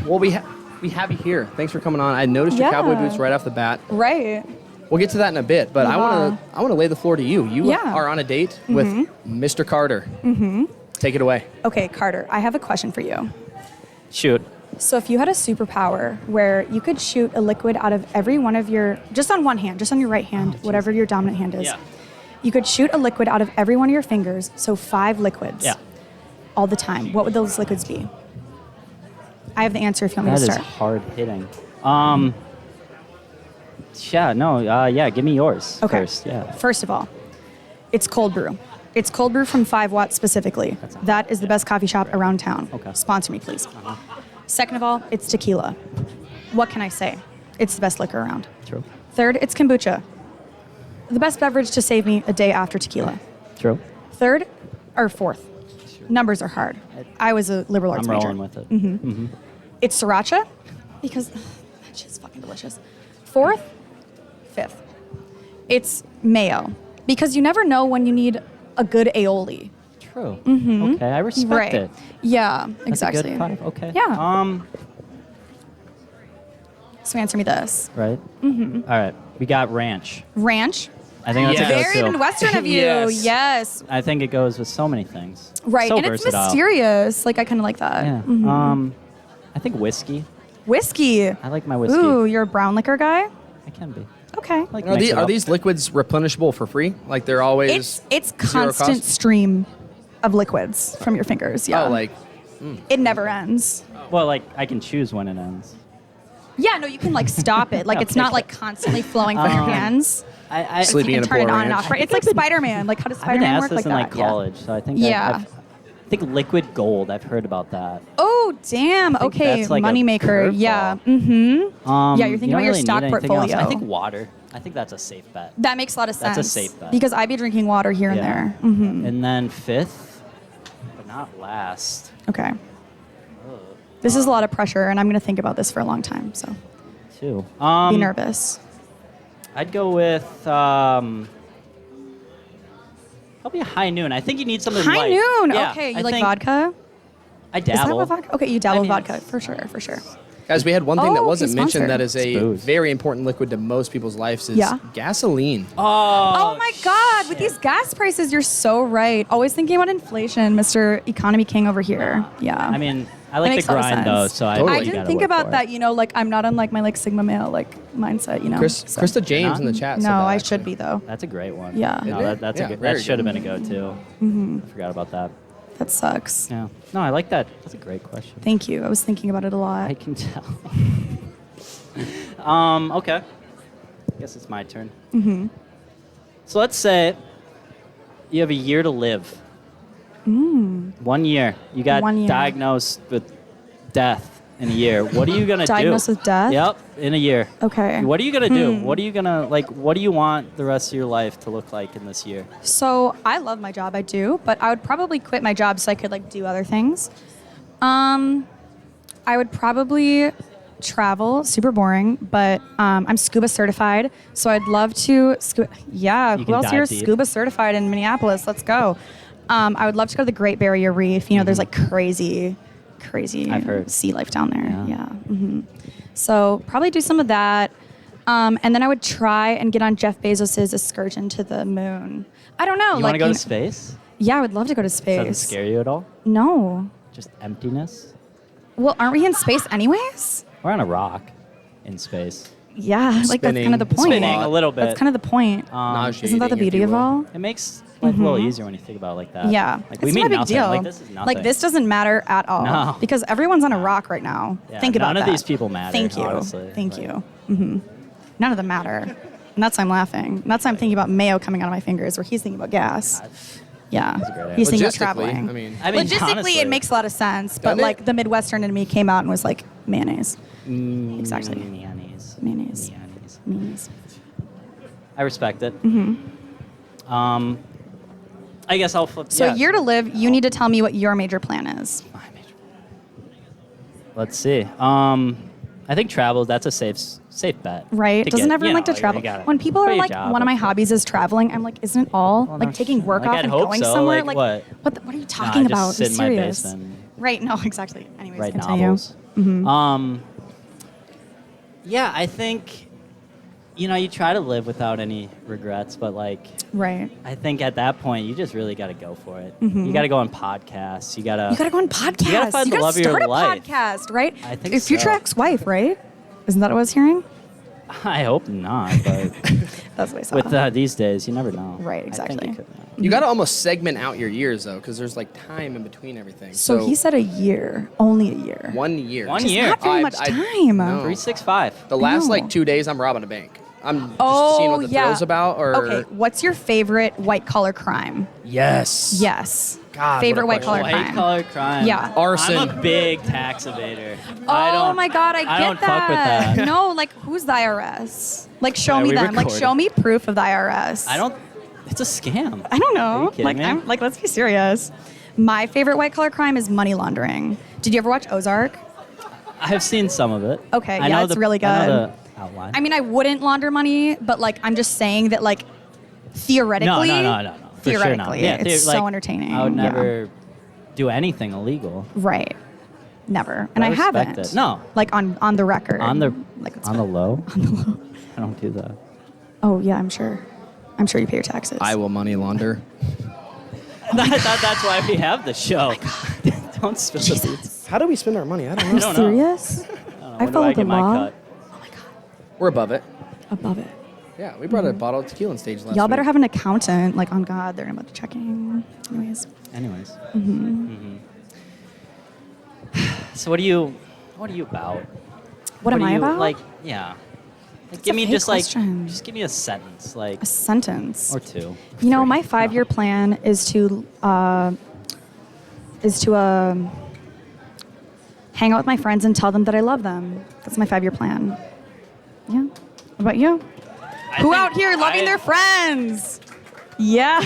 Well, we have you here. Thanks for coming on. I noticed your Yeah. cowboy boots right off the bat. Right. We'll get to that in a bit, but I want to lay the floor to you. You Yeah. are on a date with Mr. Carter. Mm-hmm. Take it away. Okay, Carter, I have a question for you. Shoot. So, if you had a superpower where you could shoot a liquid out of every one of your, just on one hand, just on your right hand, whatever your dominant hand is, Yeah. you could shoot a liquid out of every one of your fingers, so 5 liquids. Yeah. All the time. What would those liquids be? I have the answer if you want That me to is start. hard hitting. Give me yours Okay. first. Yeah. First of all, it's cold brew. It's cold brew from 5 Watt specifically. That is the best coffee shop around town. Okay. Sponsor me, please. Second of all, it's tequila. What can I say? It's the best liquor around. True. Third, it's kombucha. The best beverage to save me a day after tequila. True. Third, or fourth. Numbers are hard. I was a liberal arts I'm major. rolling with it. It's sriracha because that shit's fucking delicious. Fourth, fifth, it's mayo because you never know when you need a good aioli. True. Okay, I respect Right. it. Yeah, That's exactly. a good 5. Okay. Yeah. So answer me this. Right. All right. We got ranch. Ranch. I think that's Yes. a Very go-to. Midwestern of you. Yes. Yes. I think it goes with so many things. Right. So and versatile. it's mysterious. Like I kind of like that. Yeah. I think whiskey. Whiskey. I like my whiskey. Ooh, you're a brown liquor guy? I can be. Okay. I like Are, mix it are up. these liquids replenishable for free? Like they're always It's zero constant cost? stream of liquids from your fingers. Yeah. Oh, like it never ends. Well, like I can choose when it ends. Yeah, no, you can like stop it. Like it's Okay. not like constantly flowing from your hands. I Sleeping You in can a turn it pour on and ranch. off. Right? It's like Spider-Man. Like how does I've been Spider-Man asked work this like in that? like college, so I think Yeah. I think liquid gold. I've heard about that. Oh damn. think Okay, that's like a moneymaker. curveball. Yeah. Mm-hmm. Yeah, you're thinking you about don't your really stock need anything else. portfolio. I think water. I think that's a safe bet. That makes a lot of sense. That's a safe bet. Because I be drinking water here and there. Mm-hmm. And then fifth, but not last. Okay. This is a lot of pressure, and I'm going to think about this for a long time. So too. Be nervous. I'd go with probably a high noon. I think you need something High light. noon. Yeah, Okay, you I like think vodka? I Is that dabble. what vodka? Okay, you dabble with mean, vodka for sure. Guys, we had one thing that Oh, wasn't he's mentioned that sponsored. is a Booze. very important liquid to most people's lives is Yeah. gasoline. Oh my God! With these gas prices, you're so right. Always thinking about inflation, Mr. Economy King over here. Yeah. I mean, I That like makes the a lot of grind though, sense. so Totally. I you didn't gotta think work about for that. it. You know, like I'm not on like my like Sigma male like mindset. You know. So. Krista James in the chat. said No, that, I actually. should be though. That's a great one. Yeah. No, Isn't it? that's Yeah, a good, very that should have good. been a go-to. I forgot about that. That sucks. Yeah. No, I like that. That's a great question. Thank you. I was thinking about it a lot. I can tell. Okay. I guess it's my turn. So let's say you have a year to live. 1 year. You got 1 year. diagnosed with death in a year. What are you gonna do? Diagnosed with death? Yep, in a year. Okay. What are you gonna do? What are you gonna like? What do you want the rest of your life to look like in this year? So I love my job, I do, but I would probably quit my job so I could like do other things. I would probably travel, super boring, but I'm scuba certified, so I'd love to Yeah, who can else here dive is deep. scuba certified in Minneapolis? Let's go. I would love to go to the Great Barrier Reef. You know, there's like crazy I've heard. sea life down there. Yeah. So probably do some of that. And then I would try and get on Jeff Bezos' excursion to the moon. I don't know. You like, want to go to space? Yeah, I would love to go to space. Doesn't scare you at all? No. Just emptiness? Well, aren't we in space anyways? We're on a rock in space. Yeah, like that's kind of the point. Spinning a little bit. That's kind of the point. Isn't that the Nauseating, if beauty you of will. all? It makes life a little easier when you think about it like that. Yeah, Like it's we not mean a big nothing. deal. Like this is nothing. Like this doesn't matter at all. No. Because everyone's on a rock right now. Yeah, Think about none of that. these people matter, Thank you. honestly. Thank Like- you. None of them matter. And that's why I'm laughing. And that's why I'm thinking about mayo coming out of my fingers, where he's thinking about gas. Yeah, a great he's thinking about Logistically, traveling. I mean, Logistically, honestly, it makes a lot of sense, but Doesn't it? like the Midwestern in me came out and was like mayonnaise. Exactly. Mayonnaise. Mayonnaise. Mayonnaise. Mayonnaise. I respect it. I guess I'll flip. So yeah. a year to live, you need to tell me what your major plan is. Let's see. I think travel. That's a safe bet. Right? To Doesn't get- everyone you like to know, travel? you gotta When people quit are your like, job, one of my that's it. hobbies is traveling, I'm like, isn't it all Well, like no taking shit. work Like, off I'd and hope going so. somewhere? Like what? What are you Nah, talking I just about? sit I'm in my serious. basement, Right? No, exactly. Anyways, write continue. novels. Yeah, I think, you try to live without any regrets, but like, Right. I think at that point, you just really got to go for it. You got to go on podcasts. You got to. You gotta go on podcasts. You gotta find the love of your start a life. podcast, right? I think Your future so. ex-wife, right? Isn't that what I was hearing? I hope not, but That's what I saw. with these days, you never know. Right, I think exactly. you could. you got to almost segment out your years though, because there's like time in between everything. so he said a year, only a year. 1 year. 1 year. Not very much time. no. 365. The last know. like 2 days, I'm robbing a bank. I'm just Oh, seeing what the yeah. thrill's about. Or Okay, what's your favorite white collar crime? yes, Yes. God, favorite what white a collar question. White crime. collar crime. Yeah. Arson. I'm a big tax evader. Oh my God, I get don't that. fuck with that. No, like who's the IRS? Like show Yeah, me we them. Like record show it. me proof of the IRS. I don't. It's a scam. I don't know. Are you kidding Like me? I'm like let's be serious. My favorite white collar crime is money laundering. Did you ever watch Ozark? I have seen some of it. Okay, I yeah, know it's the- really I know good. the outline. I mean, I wouldn't launder money, but like I'm just saying that like theoretically. no. For sure, no. Theoretically, Yeah, it's like, so entertaining. I would Yeah. never do anything illegal. Right. Never. And I I respect haven't. it. No. Like on the record. On the like it's on the fine. low. I don't do that. Oh yeah, I'm sure. I'm sure you pay your taxes. I will money launder. That's why we have the show. Don't spill the beans. How do we spend our money? I don't I know. don't know. Serious? When I do follow the get my law. cut? We're above it. Above it. Yeah, we brought a bottle of tequila on stage last Y'all better week. have an accountant. Like on God, they're about to checking. Anyways. Anyways. So what are you about? What am are I you, about? Like, yeah. Like, a give me fake just question. just give me a sentence, like A sentence. or two. You know, Three. my 5-year plan is to hang out with my friends and tell them that I love them. That's my 5-year plan. Yeah. What about you? Who think out here loving I- their friends? Yeah.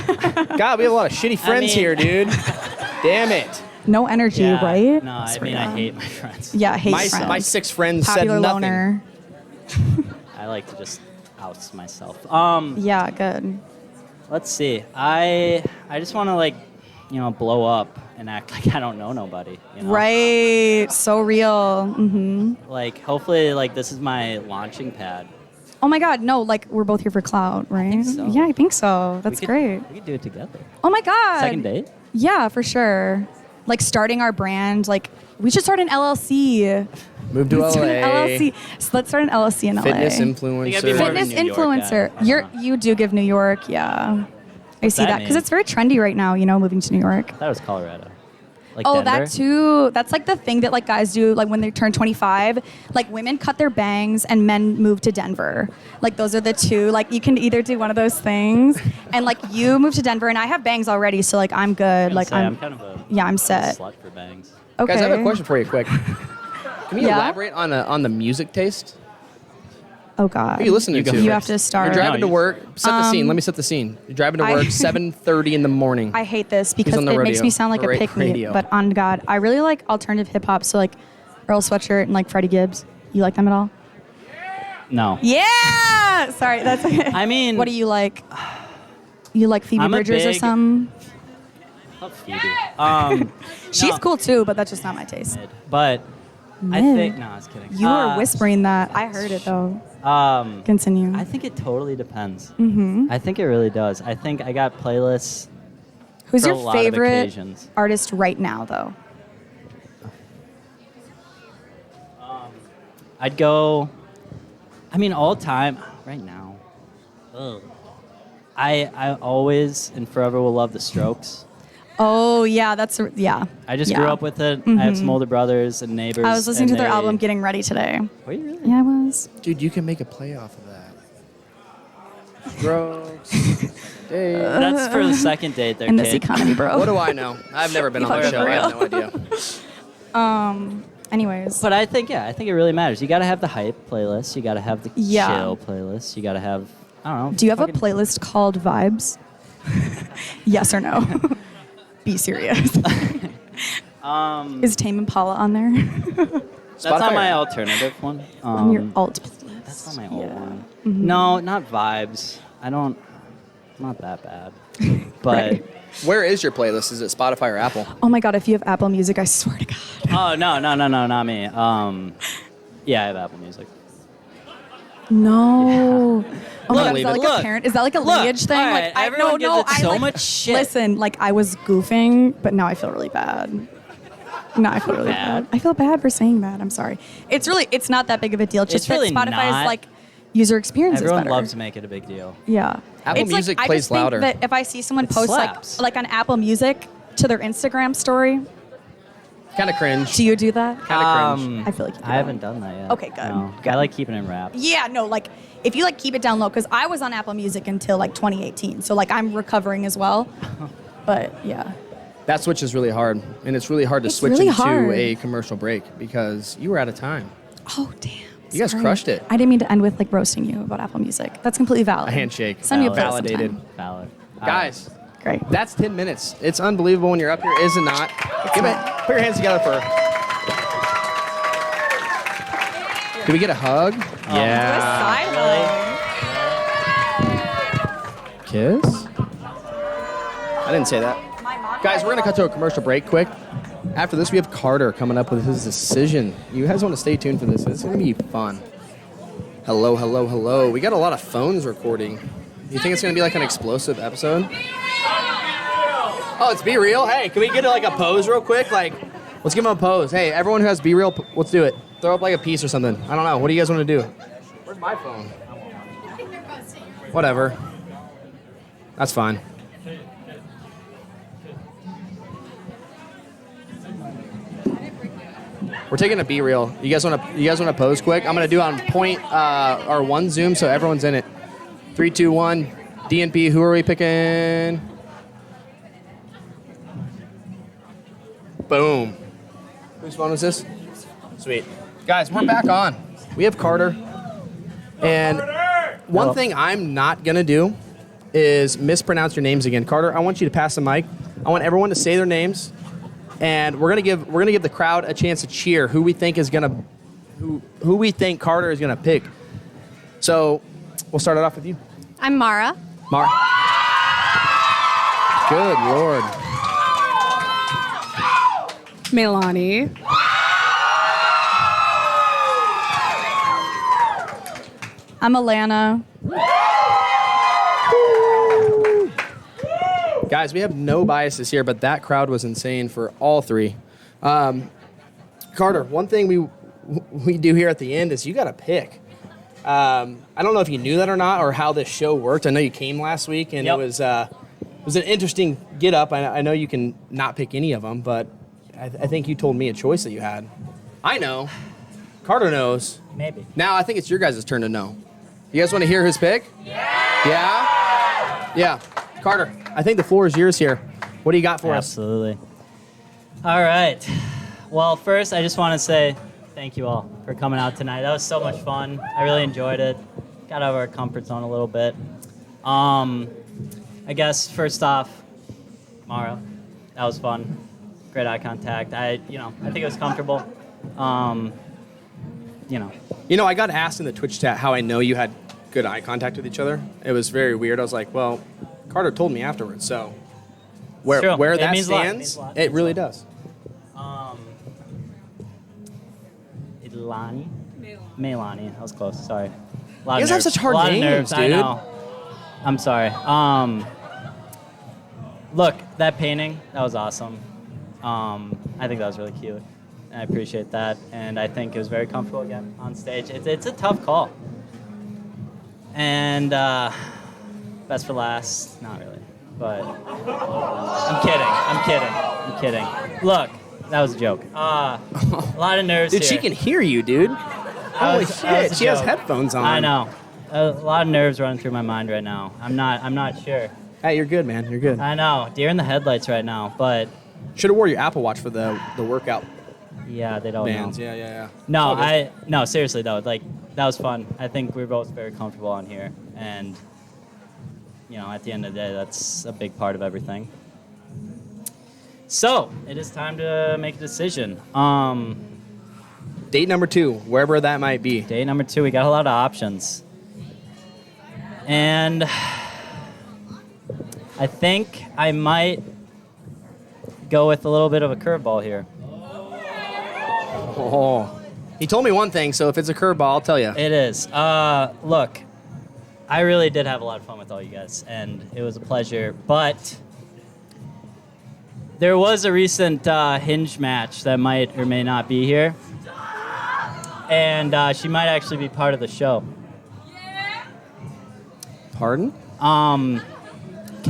God, we have a lot of shitty friends mean- here, dude. Damn it. No energy, Yeah, right? No, I Swear mean to I God. hate my friends. Yeah, hate My friends. 6 friends Popular said nothing. loner. I like to just oust myself. Yeah, good. Let's see. I just want to like, blow up and act like I don't know nobody. Right. So real. Mm-hmm. Like, hopefully, like this is my launching pad. Oh my God, no, like we're both here for clout, right? think so. Yeah, I think so. That's great. We could do it together. Oh my God. Second date? Yeah, for sure. Like starting our brand, like we should start an LLC. Move to LA. Start an LLC. So let's start an LLC in LA. Fitness think I'd be more influencer. of a Fitness New York influencer. guy. You do give New York, yeah. I see that that because mean? it's very trendy right now. Moving to New York. That was Colorado. Like Oh, Denver? that too. That's like the thing that like guys do like when they turn 25. Like women cut their bangs and men move to Denver. Like those are the two. Like you can either do one of those things, and like you move to Denver, and I have bangs already, so like I'm good. Like I'm kind of a yeah, I'm set. slut for bangs. Okay. Guys, I have a question for you, quick. Can you Yeah? elaborate on the music taste? Oh God. Who are you listening to? You have to start. You're driving No, to work. Set the scene. Let me set the scene. You're driving to work. 7:30 in the morning. I hate this because on it the makes radio. me sound like a pick me. Radio. But on God, I really like alternative hip hop. So like Earl Sweatshirt and like Freddie Gibbs. You like them at all? No. Yeah. Sorry, that's okay. I mean, What do you like? You like Phoebe I'm a Bridgers or big- something? Love Phoebe. She's no. cool too, but that's just not my taste. Mid. But I Mid. think no, I was kidding. You were whispering that. I heard it though. Continue. I think it totally depends. Mm-hmm. I think it really does. I think I got playlists. Who's for a your lot of favorite occasions. artist right now though? I'd go. I mean, all time right now. Ugh. I always and forever will love the Strokes. Oh yeah, yeah. I just Yeah. grew up with it. I have some older brothers and neighbors. I was listening to and their they- album Getting Ready today. Were you really? Yeah, I was. Dude, you can make a play off of that. Strokes. Dave. That's for the second date there, In this kid. economy, bro. What do I know? I've never been on the fucking show. I have no real. idea. Anyways. But I think it really matters. You got to have the hype playlist. You got to have the Yeah. chill playlist. You got to have, I don't know. Do you have a fucking- playlist called Vibes? Yes or no? Be serious. Is Tame Impala on there? That's not Spotify? my alternative one. On your alt playlist. That's not my old Yeah. one. No, not vibes. I'm not that bad. But Right. Where is your playlist? Is it Spotify or Apple? Oh my God, if you have Apple Music, I swear to God. oh no, not me. Yeah, I have Apple Music. No. Oh my God, Look, is that like look, a parent? Is that like a look, lineage thing? all right, Like everyone gives it I so like, much shit. Listen, like I was goofing, but now I feel really bad. No, I feel really Bad? bad. I feel bad for saying that. I'm sorry. It's not that big of a deal. It's just It's really that Spotify's not. like user experience Everyone is better. loves to make it a big deal. Yeah. Apple It's Music like, plays I just think louder. that if I see someone It post slaps. like on Apple Music to their Instagram story, Kind of cringe. do you do that? Kind of cringe. I feel like you do I haven't done that yet. Okay, good. No. Good. I like keeping it wrapped. Yeah, no, like if you like keep it down low, because I was on Apple Music until like 2018, so like I'm recovering as well. But yeah. That switch is really hard, and it's really hard to It's switch really into hard. a commercial break because you were out of time. Oh damn. You guys Sorry. crushed it. I didn't mean to end with like roasting you about Apple Music. That's completely valid. A handshake. Send me a bill Validated. sometime. Valid. Guys, Great. that's 10 minutes. It's unbelievable when you're up here, is it not? Give it. Put your hands together for. Did we get a hug? Kiss? I didn't say that. Guys, we're going to cut to a commercial break quick. After this, we have Carter coming up with his decision. You guys want to stay tuned for this. It's going to be fun. Hello, hello, hello. We got a lot of phones recording. You think it's going to be like an explosive episode? Oh, it's Be Real? Hey, can we get like a pose real quick? Like, let's give him a pose. Hey, everyone who has Be Real, let's do it. Throw up like a piece or something. I don't know. What do you guys want to do? Where's my phone? Whatever. That's fine. We're taking a Be Real. You guys want to pose quick? I'm gonna do it on point or one zoom so everyone's in it. 3, 2, 1. DNP. Who are we picking? Boom. Whose phone is this? Sweet. Guys, we're back on. We have Carter. And one thing I'm not gonna do is mispronounce your names again. Carter, I want you to pass the mic. I want everyone to say their names. And we're gonna give the crowd a chance to cheer who we think Carter is gonna pick. So So we'll start it off with you. I'm Mara. Mara. Good Lord. Meilani. I'm Alana. Guys, we have no biases here, but that crowd was insane for all three. Carter, one thing we do here at the end is you got to pick. I don't know if you knew that or not, or how this show worked. I know you came last week, and Yep. it was an interesting get up. I know you can not pick any of them, but I think you told me a choice that you had. I know. Carter knows. Maybe. Now I think it's your guys' turn to know. You guys want to hear his pick? Yeah? Yeah. Carter, I think the floor is yours here. What do you got for us? Absolutely. All right. Well, first, I just want to say thank you all for coming out tonight. That was so much fun. I really enjoyed it. Got out of our comfort zone a little bit. I guess first off, Mara, that was fun. Great eye contact. I think it was comfortable. I got asked in the Twitch chat how I know you had good eye contact with each other. It was very weird. I was like, well, Carter told me afterwards, so where true. It that means a lot. It stands, means a lot. it really does. Meilani. That was close. Sorry. You guys have such hard a lot names, of nerves, dude. I know. I'm sorry. Look, that painting, that was awesome. I think that was really cute. I appreciate that, and I think it was very comfortable again on stage. It's a tough call. And best for last, not really, but I'm kidding. Look, that was a joke. A lot of nerves Dude, here. she can hear you, dude. Holy That was a shit, she has joke. headphones on. I know. A lot of nerves running through my mind right now. I'm not sure. Hey, you're good, man. You're good. I know. Deer in the headlights right now, but Should have wore your Apple Watch for the workout yeah, they don't bands. know. Yeah. No, It's all good. no, seriously though, like that was fun. I think we're both very comfortable on here, and at the end of the day, that's a big part of everything. So it is time to make a decision. Date number 2, wherever that might be. Day number 2, we got a lot of options, and I think I might go with a little bit of a curveball here. Oh. He told me one thing, so if it's a curveball, I'll tell you. It is. Look, I really did have a lot of fun with all you guys, and it was a pleasure. But there was a recent Hinge match that might or may not be here, and she might actually be part of the show. Pardon? Can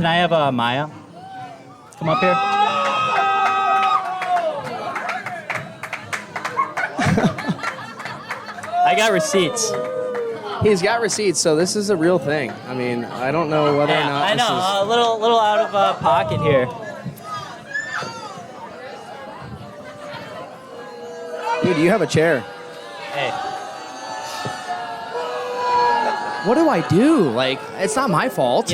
I have Maya come up here? I got receipts. He's got receipts, so this is a real thing. I mean, I don't know whether or not I this know, is... a little out of pocket here. Dude, you have a chair. Hey, What do I do? Like, it's not my fault.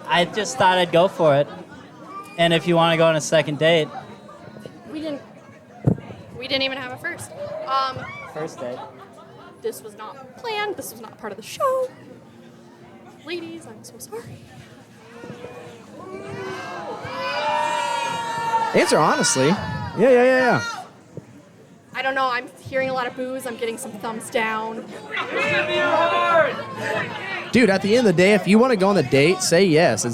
I just thought I'd go for it. And if you want to go on a second date, We didn't even have a first. first date. This was not planned. This was not part of the show. Ladies, I'm so sorry. Answer honestly. Yeah. I don't know. I'm hearing a lot of boos. I'm getting some thumbs down. Dude, at the end of the day, if you want to go on the date, say yes.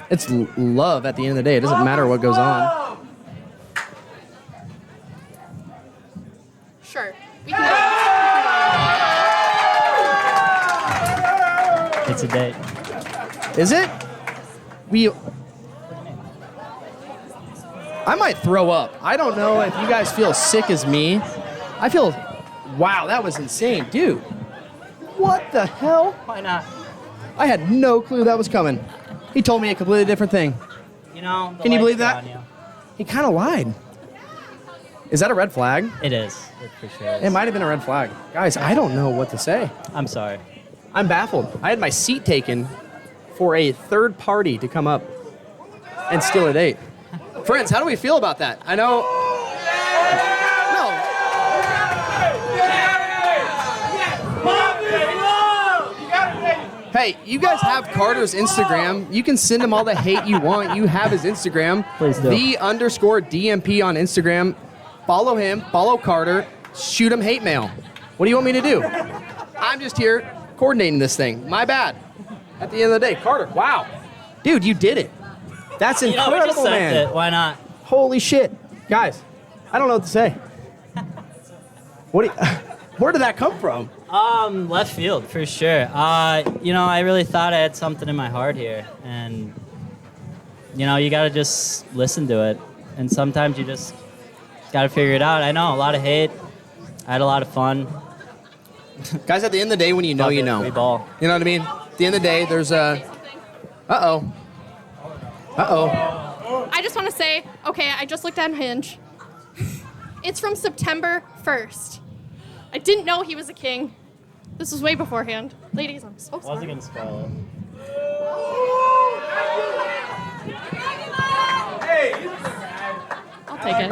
It's love at the end of the day. It doesn't matter what goes on. Sure. We can go. It's a date. Is it? I might throw up. I don't know if you guys feel sick as me. I feel, wow, that was insane. Dude, what the hell? Why not? I had no clue that was coming. He told me a completely different thing. The Can you believe lights are that? on you. He kind of lied. Is that a red flag? It is. It for sure is. It might have been a red flag. Guys, I don't know what to say. I'm sorry. I'm baffled. I had my seat taken for a third party to come up and steal a date. Friends, how do we feel about that? I know. No. Hey, you guys have Carter's Instagram. You can send him all the hate you want. You have his Instagram. Please do. _DMP on Instagram. Follow him. Follow Carter. Shoot him hate mail. What do you want me to do? I'm just here coordinating this thing. My bad. At the end of the day, Carter, wow. Dude, you did it. That's incredible, we just sent man. it. Why not? Holy shit. Guys, I don't know what to say. Where did that come from? Left field for sure. I really thought I had something in my heart here, and you gotta just listen to it, and sometimes you just gotta figure it out. I know a lot of hate. I had a lot of fun. Guys, at the end of the day, when you know, Fuck you it, know. we ball. You know what I mean? At the end of the day, there's a. Uh-oh. I just want to say, okay, I just looked on Hinge. It's from September 1st. I didn't know he was a king. This was way beforehand. Ladies, I'm so sorry. Wasn't gonna spoil it. I'll take it.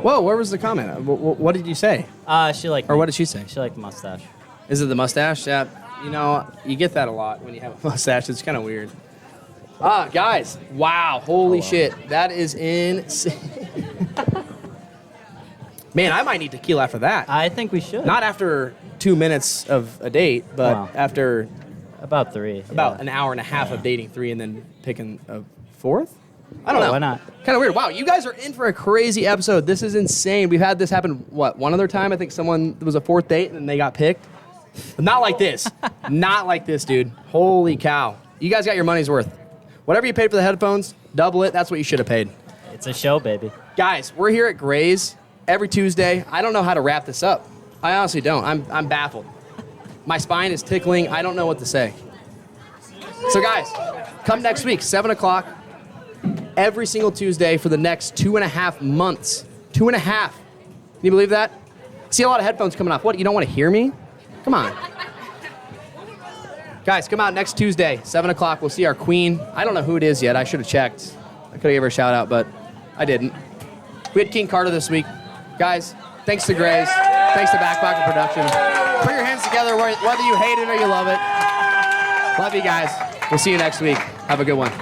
Whoa, where was the comment? What did you say? She liked. Or me. what did she say? She liked the mustache. Is it the mustache? Yeah. You get that a lot when you have a mustache. It's kind of weird. Guys. Wow. Holy shit. That is insane. Man, I might need tequila after that. I think we should. Not after 2 minutes of a date, but Wow. after about 3. about an hour and a half of dating 3 and then picking a 4th? I don't know. Why not? Kind of weird. Wow, you guys are in for a crazy episode. This is insane. We've had this happen, one other time? I think there was a 4th date and they got picked. But not like this. Not like this, dude. Holy cow. You guys got your money's worth. Whatever you paid for the headphones, double it. That's what you should have paid. It's a show, baby. Guys, we're here at Gray's every Tuesday. I don't know how to wrap this up. I honestly don't. I'm baffled. My spine is tickling. I don't know what to say. So guys, come next week, 7 o'clock, every single Tuesday for the next 2.5 months. 2.5. Can you believe that? See a lot of headphones coming off. What, you don't want to hear me? Come on. Guys, come out next Tuesday, 7 o'clock. We'll see our queen. I don't know who it is yet. I should have checked. I could have gave her a shout out, but I didn't. We had King Carter this week. Guys, thanks to Grace. Thanks to Backpocket Production. Put your hands together whether you hate it or you love it. Love you guys. We'll see you next week. Have a good one.